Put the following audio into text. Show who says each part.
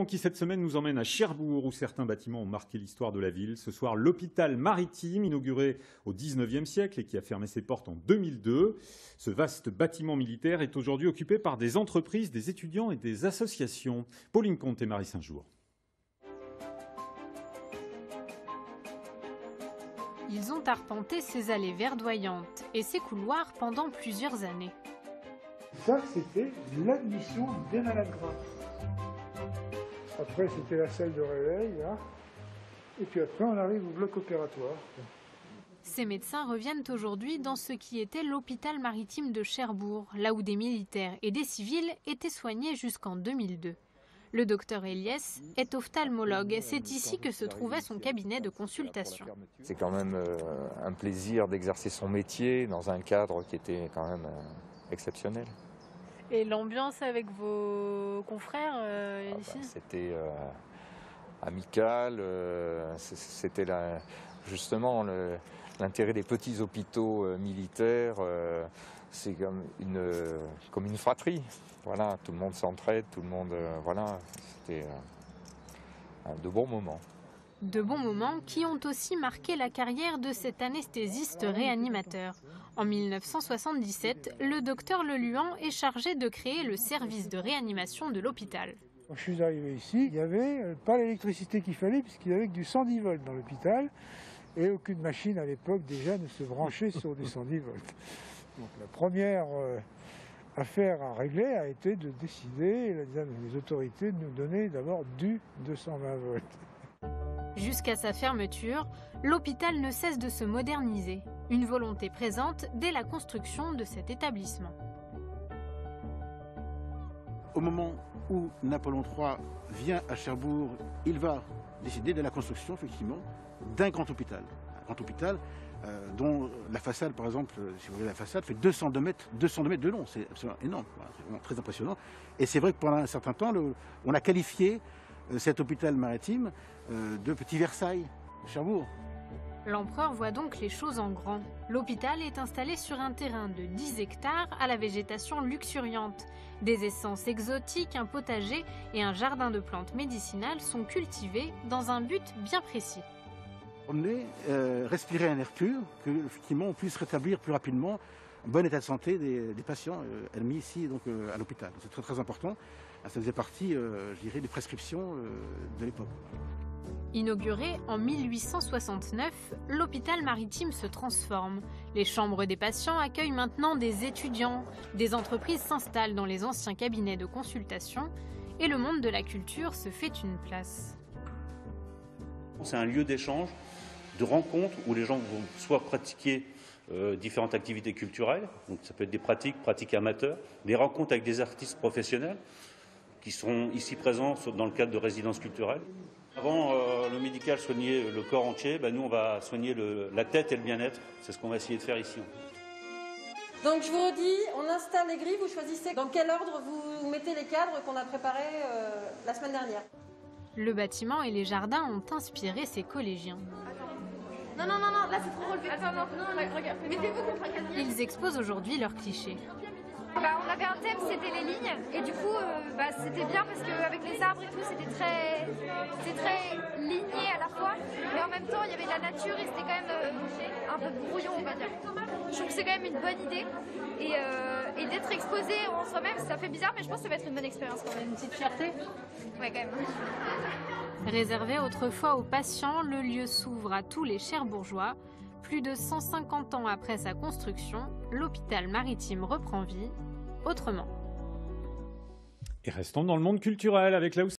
Speaker 1: qui cette semaine nous emmène à Cherbourg où certains bâtiments ont marqué l'histoire de la ville. Ce soir, l'hôpital maritime, inauguré au XIXe siècle et qui a fermé ses portes en 2002. Ce vaste bâtiment militaire est aujourd'hui occupé par des entreprises, des étudiants et des associations. Pauline Comte et Marie Saint-Jour.
Speaker 2: Ils ont arpenté ces allées verdoyantes et ces couloirs pendant plusieurs années.
Speaker 3: Ça, c'était l'admission des malades graves. Après, c'était la salle de réveil, là. Et puis après, on arrive au bloc opératoire.
Speaker 2: Ces médecins reviennent aujourd'hui dans ce qui était l'hôpital maritime de Cherbourg, là où des militaires et des civils étaient soignés jusqu'en 2002. Le docteur Eliès est ophtalmologue. C'est ici que se trouvait son cabinet de consultation.
Speaker 4: C'est quand même un plaisir d'exercer son métier dans un cadre qui était quand même exceptionnel.
Speaker 2: Et l'ambiance avec vos confrères ici
Speaker 4: C'était amical, c'était justement l'intérêt des petits hôpitaux militaires, c'est comme une fratrie. Voilà, tout le monde s'entraide, tout le monde, voilà, c'était de bons moments.
Speaker 2: De bons moments qui ont aussi marqué la carrière de cet anesthésiste réanimateur. En 1977, le docteur Leluan est chargé de créer le service de réanimation de l'hôpital.
Speaker 3: Quand je suis arrivé ici, il n'y avait pas l'électricité qu'il fallait puisqu'il y avait que du 110 volts dans l'hôpital et aucune machine à l'époque déjà ne se branchait sur du 110 volts. Donc la première affaire à régler a été de décider, les autorités, de nous donner d'abord du 220 volts.
Speaker 2: Jusqu'à sa fermeture, l'hôpital ne cesse de se moderniser. Une volonté présente dès la construction de cet établissement.
Speaker 5: Au moment où Napoléon III vient à Cherbourg, il va décider de la construction, effectivement, d'un grand hôpital. Un grand hôpital dont la façade, par exemple, si vous regardez la façade, fait 202 mètres de long. C'est absolument énorme, c'est vraiment très impressionnant. Et c'est vrai que pendant un certain temps, on a qualifié cet hôpital maritime de Petit Versailles, Cherbourg.
Speaker 2: L'empereur voit donc les choses en grand. L'hôpital est installé sur un terrain de 10 hectares à la végétation luxuriante. Des essences exotiques, un potager et un jardin de plantes médicinales sont cultivés dans un but bien précis.
Speaker 5: Promener, respirer un air pur, qu'effectivement on puisse rétablir plus rapidement un bon état de santé des patients admis ici donc, à l'hôpital. C'est très très important. Ça faisait partie, je dirais, des prescriptions de l'époque.
Speaker 2: Inauguré en 1869, l'hôpital maritime se transforme. Les chambres des patients accueillent maintenant des étudiants. Des entreprises s'installent dans les anciens cabinets de consultation et le monde de la culture se fait une place.
Speaker 6: C'est un lieu d'échange, de rencontre où les gens vont soit pratiquer différentes activités culturelles, donc ça peut être des pratiques amateurs, des rencontres avec des artistes professionnels qui sont ici présents dans le cadre de résidences culturelles. Avant, le médical soignait le corps entier, nous on va soigner la tête et le bien-être, c'est ce qu'on va essayer de faire ici.
Speaker 7: Donc je vous redis, on installe les grilles, vous choisissez dans quel ordre vous mettez les cadres qu'on a préparés la semaine dernière.
Speaker 2: Le bâtiment et les jardins ont inspiré ces collégiens.
Speaker 7: Non, là c'est trop relevé. Attends, non, regarde, mettez-vous contre un casier.
Speaker 2: Ils exposent aujourd'hui leurs clichés.
Speaker 8: On avait un thème, c'était les lignes, et du coup c'était bien parce qu'avec les arbres et tout, c'était très ligné à la fois, mais en même temps il y avait de la nature et c'était quand même un peu brouillon, on va dire. Je trouve que c'est quand même une bonne idée, et d'être exposé en soi-même, ça fait bizarre, mais je pense que ça va être une bonne expérience quand même.
Speaker 2: Une petite fierté ?
Speaker 8: Ouais, quand même.
Speaker 2: Réservé autrefois aux patients, le lieu s'ouvre à tous les Cherbourgeois. Plus de 150 ans après sa construction, l'hôpital maritime reprend vie autrement.
Speaker 1: Et restons dans le monde culturel avec là où